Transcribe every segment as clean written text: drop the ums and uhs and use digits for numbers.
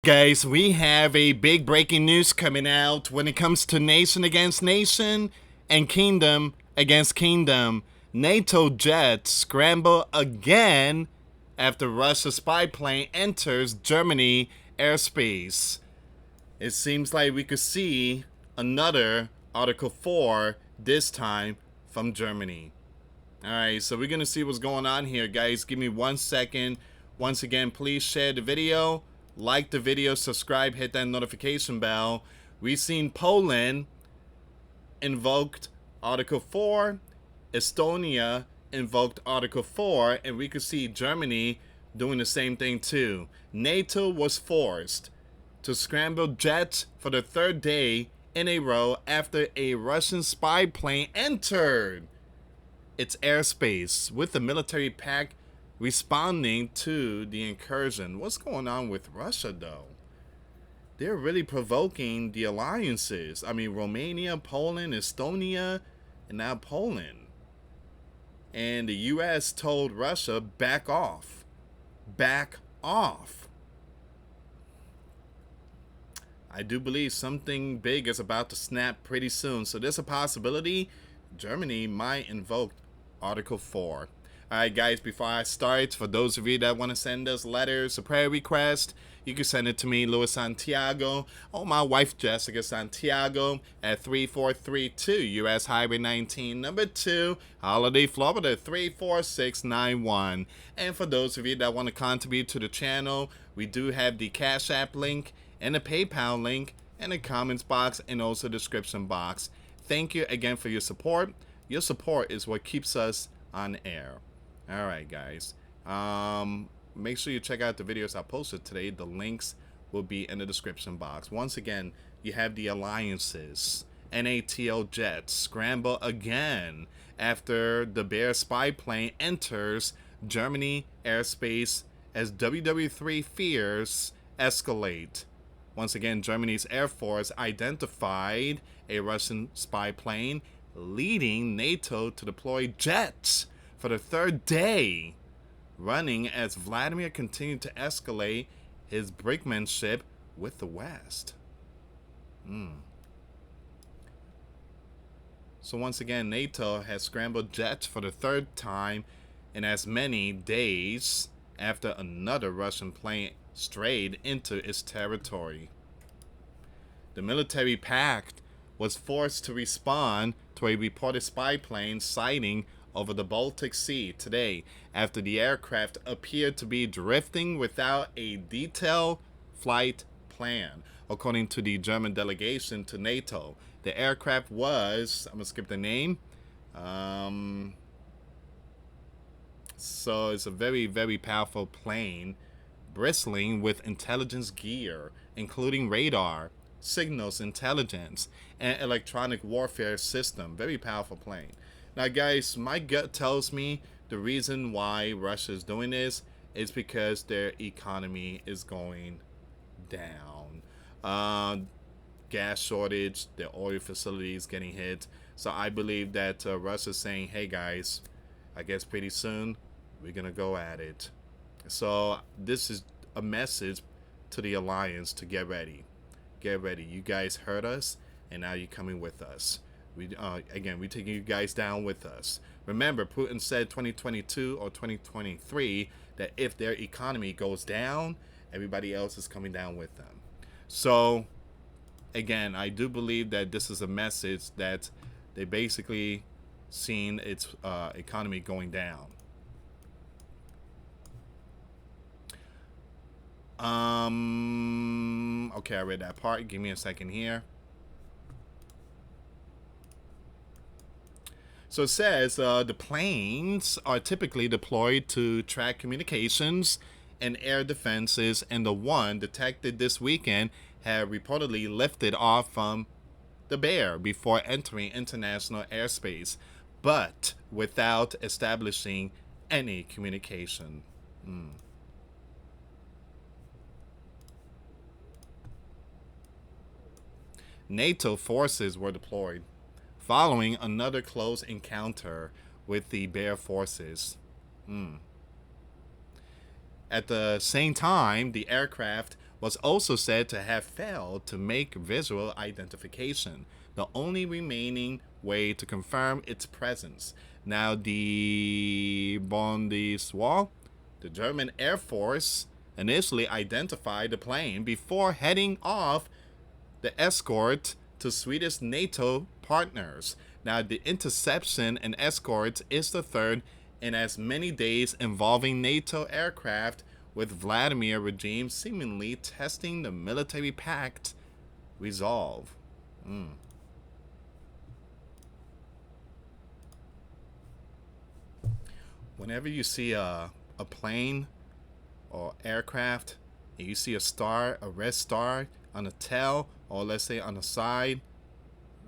Guys, we have a big breaking news coming out when it comes to nation against nation and kingdom against kingdom. NATO jets scramble again after Russia's spy plane enters Germany airspace. It seems like we could see another Article 4, this time from Germany. Alright, so we're going to see what's going on here, guys. Give me 1 second. Once again, please share the video. Like the video, subscribe, hit that notification bell. We've seen Poland invoked Article 4, Estonia invoked Article 4, and we could see Germany doing the same thing too. NATO was forced to scramble jets for the third day in a row after a Russian spy plane entered its airspace, with the military pact responding to the incursion. What's going on with Russia, though? They're really provoking the alliances. I mean, Romania, Poland, Estonia, and now Poland. And the US told Russia, back off. Back off. I do believe something big is about to snap pretty soon. So there's a possibility Germany might invoke Article 4. Alright guys, before I start, for those of you that want to send us letters or prayer requests, you can send it to me, US Santiago, or my wife Jessica Santiago at 3432 US Highway 19, number 2, Holiday, Florida 34691. And for those of you that want to contribute to the channel, we do have the Cash App link and the PayPal link in the comments box and also description box. Thank you again for your support. Your support is what keeps us on air. Alright guys, make sure you check out the videos I posted today. The links will be in the description box. Once again, you have the alliances. NATO jets scramble again after the Bear spy plane enters Germany airspace as WW3 fears escalate. Once again, Germany's Air Force identified a Russian spy plane, leading NATO to deploy jets for the third day running as Vladimir continued to escalate his brinkmanship with the West. So once again, NATO has scrambled jets for the third time in as many days after another Russian plane strayed into its territory. The military pact was forced to respond to a reported spy plane sighting over the Baltic Sea today after the aircraft appeared to be drifting without a detailed flight plan. According to the German delegation to NATO, the aircraft was, I'm going to skip the name, so it's a very, very powerful plane bristling with intelligence gear, including radar, signals intelligence, and electronic warfare system. Very powerful plane. Now guys, my gut tells me the reason why Russia is doing this is because their economy is going down. Gas shortage, their oil facilities getting hit. So I believe that Russia's saying, hey guys, I guess pretty soon we're gonna go at it. So this is a message to the alliance to get ready. Get ready. You guys heard us, and now you're coming with us. We're taking you guys down with us. Remember, Putin said 2022 or 2023 that if their economy goes down, everybody else is coming down with them. So, again, I do believe that this is a message that they basically seen its economy going down. Okay, I read that part. Give me a second here. So it says the planes are typically deployed to track communications and air defenses, and the one detected this weekend had reportedly lifted off from the Bear before entering international airspace, but without establishing any communication. NATO forces were deployed following another close encounter with the Bear forces. At the same time, the aircraft was also said to have failed to make visual identification, the only remaining way to confirm its presence. Now, the Bundeswehr, the German Air Force, initially identified the plane before heading off the escort to Swedish NATO partners. Now, the interception and escort is the third in as many days involving NATO aircraft, with Vladimir regime seemingly testing the military pact resolve. Whenever you see a plane or aircraft and you see a star, a red star on the tail, or let's say on the side,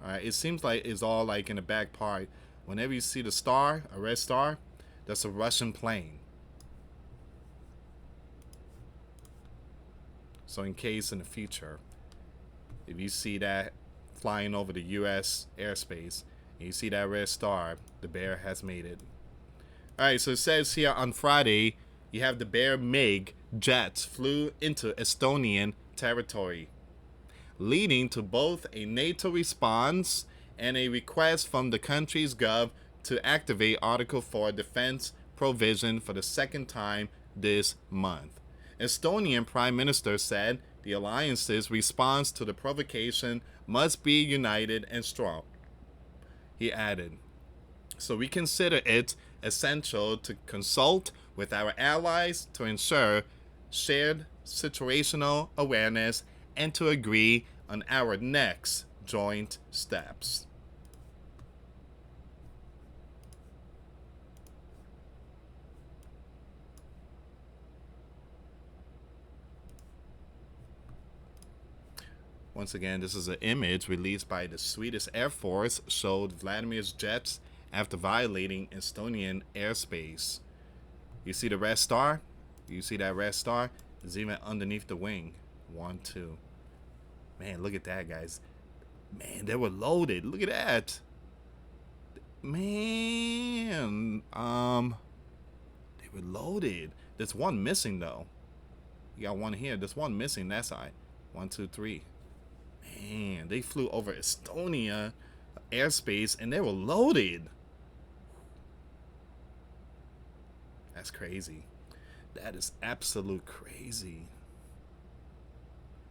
all right, it seems like it's all like in the back part. Whenever you see the star, a red star, that's a Russian plane. So in case in the future, if you see that flying over the US airspace and you see that red star, the bear has made it. Alright, so it says here on Friday, you have the Bear MiG jets flew into Estonian territory, leading to both a NATO response and a request from the country's gov to activate Article 4 defense provision for the second time this month. Estonian Prime Minister said the alliance's response to the provocation must be united and strong. He added, so we consider it essential to consult with our allies to ensure shared situational awareness and to agree on our next joint steps. Once again, this is an image released by the Swedish Air Force, showed Vladimir's jets after violating Estonian airspace. You see the red star? You see that red star? It's even underneath the wing. 1, 2. Man, look at that, guys. Man, they were loaded. Look at that. Man, they were loaded. There's one missing though. You got one here. There's one missing that side. 1, 2, 3. Man, they flew over Estonia airspace and they were loaded. That's crazy. That is absolute crazy.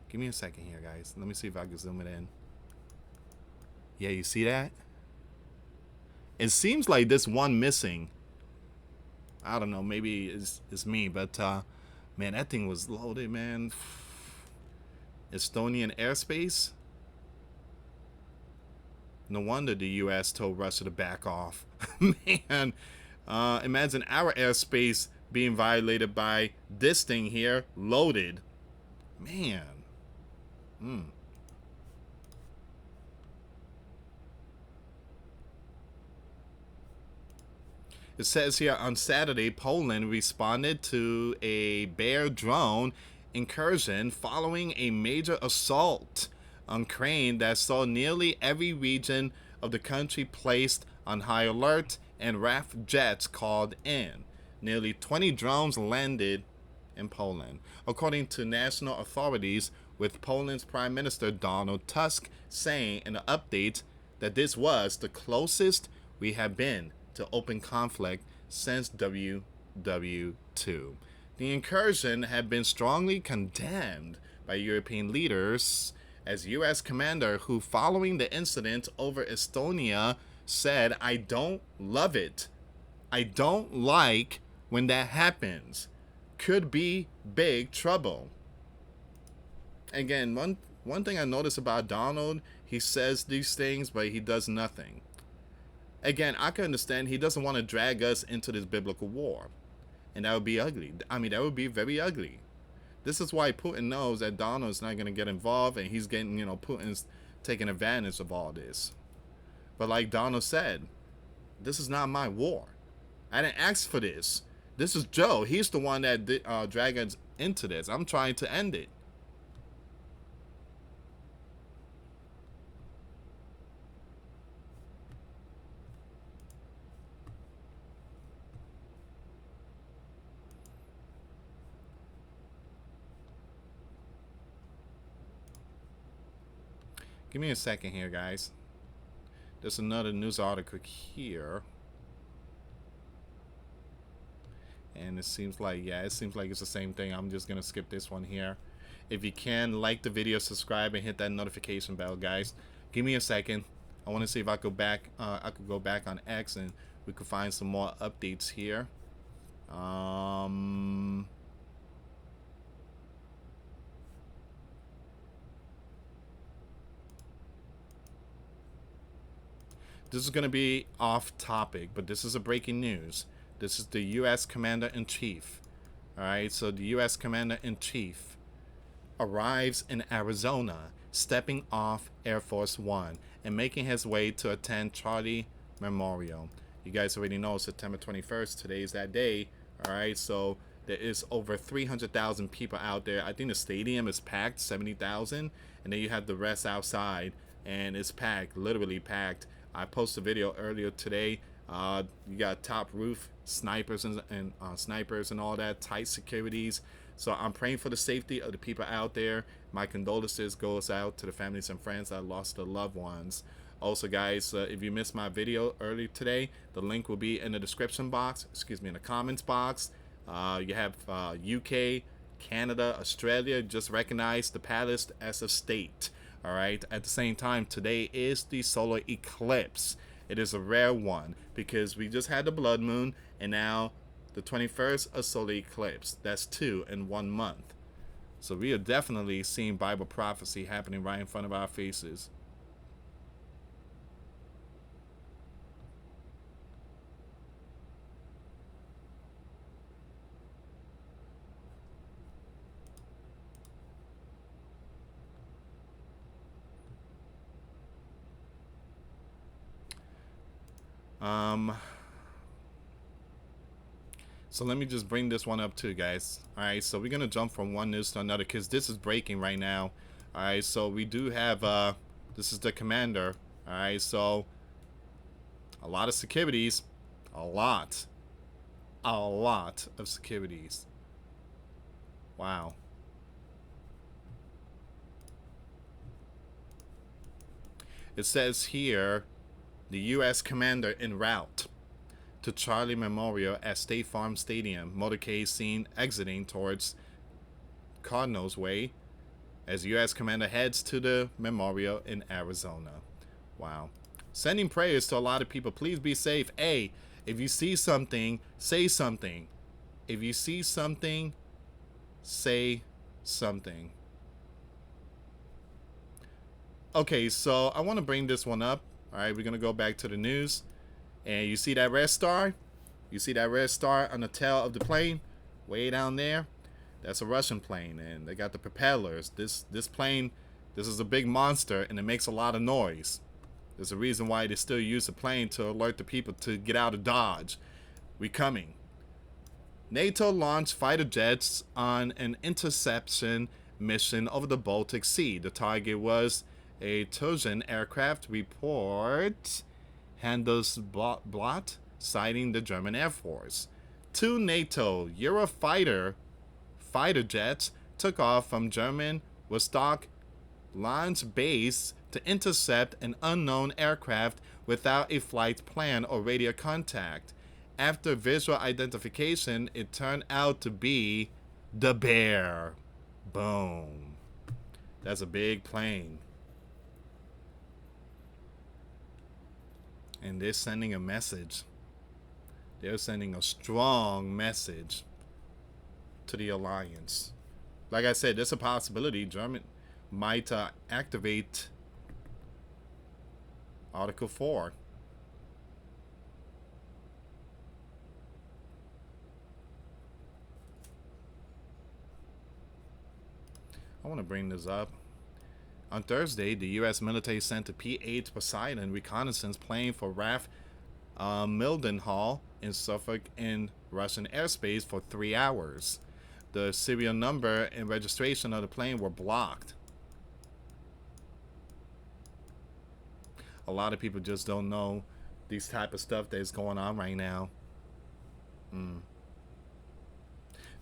Give me a second here, guys. Let me see if I can zoom it in. Yeah, you see that? It seems like this one missing. I don't know, maybe it's me, but man, that thing was loaded, man. Estonian airspace. No wonder the US told Russia to back off. Man, imagine our airspace being violated by this thing here, loaded. Man. It says here on Saturday, Poland responded to a Bear drone incursion following a major assault on Ukraine that saw nearly every region of the country placed on high alert and RAF jets called in. Nearly 20 drones landed in Poland, according to national authorities, with Poland's Prime Minister Donald Tusk saying in an update that this was the closest we have been to open conflict since WW2. The incursion had been strongly condemned by European leaders, as U.S. commander who, following the incident over Estonia, said, "I don't love it. I don't like when that happens. Could be big trouble." Again, one thing I notice about Donald, he says these things, but he does nothing. Again, I can understand he doesn't want to drag us into this biblical war. And that would be ugly. I mean, that would be very ugly. This is why Putin knows that Donald's not going to get involved, and he's getting, Putin's taking advantage of all this. But like Donald said, this is not my war. I didn't ask for this. This is Joe. He's the one that dragged us into this. I'm trying to end it. Give me a second here, guys. There's another news article here. And it seems like, yeah, it seems like it's the same thing. I'm just gonna skip this one here. If you can, like the video, subscribe, and hit that notification bell, guys. Give me a second. I want to see if I could go back on X and we could find some more updates here. This is going to be off topic, but this is a breaking news. This is the US Commander-in-Chief. Alright, so the US Commander-in-Chief arrives in Arizona, stepping off Air Force One and making his way to attend Charlie Memorial. You guys already know September 21st, today is that day. Alright, so there is over 300,000 people out there. I think the stadium is packed, 70,000, and then you have the rest outside, and it's packed, literally packed. I posted a video earlier today. You got top roof snipers and snipers and all that, tight securities. So I'm praying for the safety of the people out there. My condolences goes out to the families and friends that lost their loved ones. Also, guys, if you missed my video earlier today, the link will be in the description box. Excuse me, in the comments box. You have UK, Canada, Australia just recognized the palace as a state. All right. At the same time, today is the solar eclipse. It is a rare one because we just had the blood moon, and now the 21st, a solar eclipse. That's 2 in 1 month. So we are definitely seeing Bible prophecy happening right in front of our faces. So let me just bring this one up too, guys. Alright, so we're gonna jump from one news to another because this is breaking right now. Alright, so we do have this is the commander. Alright, so a lot of securities. A lot of securities. Wow. It says here, the U.S. commander en route to Charlie Memorial at State Farm Stadium. Motorcade seen exiting towards Cardinals Way as U.S. commander heads to the memorial in Arizona. Wow. Sending prayers to a lot of people. Please be safe. Hey, if you see something, say something. If you see something, say something. Okay, so I want to bring this one up. All right, we're going to go back to the news. And you see that red star? You see that red star on the tail of the plane? Way down there? That's a Russian plane, and they got the propellers. This plane, this is a big monster, and it makes a lot of noise. There's a reason why they still use the plane to alert the people to get out of Dodge. We coming. NATO launched fighter jets on an interception mission over the Baltic Sea. The target was a Trojan aircraft. Report Handelsblatt citing the German Air Force. 2 NATO Eurofighter fighter jets took off from German Vostok launch base to intercept an unknown aircraft without a flight plan or radio contact. After visual identification, it turned out to be the Bear. Boom. That's a big plane. And they're sending a message. They're sending a strong message to the alliance. Like I said, there's a possibility Germany might activate Article 4. I want to bring this up. On Thursday, the U.S. military sent a P-8 Poseidon reconnaissance plane for RAF Mildenhall in Suffolk in Russian airspace for 3 hours. The serial number and registration of the plane were blocked. A lot of people just don't know these type of stuff that is going on right now.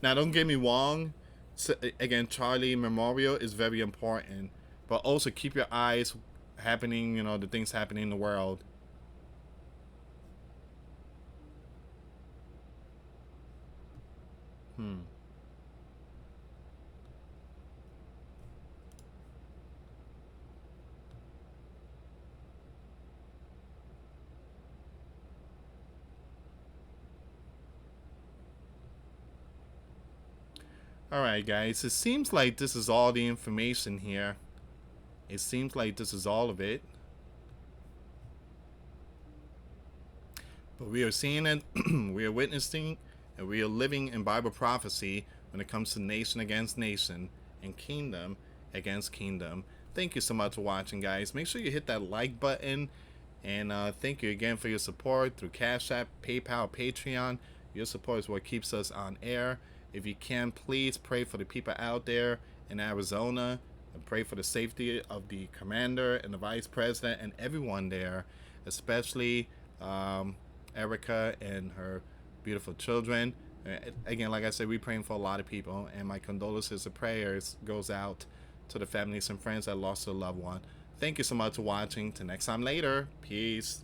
Now, don't get me wrong. So, again, Charlie Memorial is very important. But also keep your eyes happening, you know, the things happening in the world. Hmm. All right, guys. It seems like this is all the information here. It seems like this is all of it. But we are seeing it, we are witnessing, and we are living in Bible prophecy when it comes to nation against nation and kingdom against kingdom. Thank you so much for watching, guys. Make sure you hit that like button. And thank you again for your support through Cash App, PayPal, Patreon. Your support is what keeps us on air. If you can, please pray for the people out there in Arizona and pray for the safety of the commander and the vice president and everyone there, especially Erica and her beautiful children. Again, like I said, we're praying for a lot of people, and my condolences and prayers goes out to the families and friends that lost a loved one. Thank you so much for watching. Till next time later. Peace.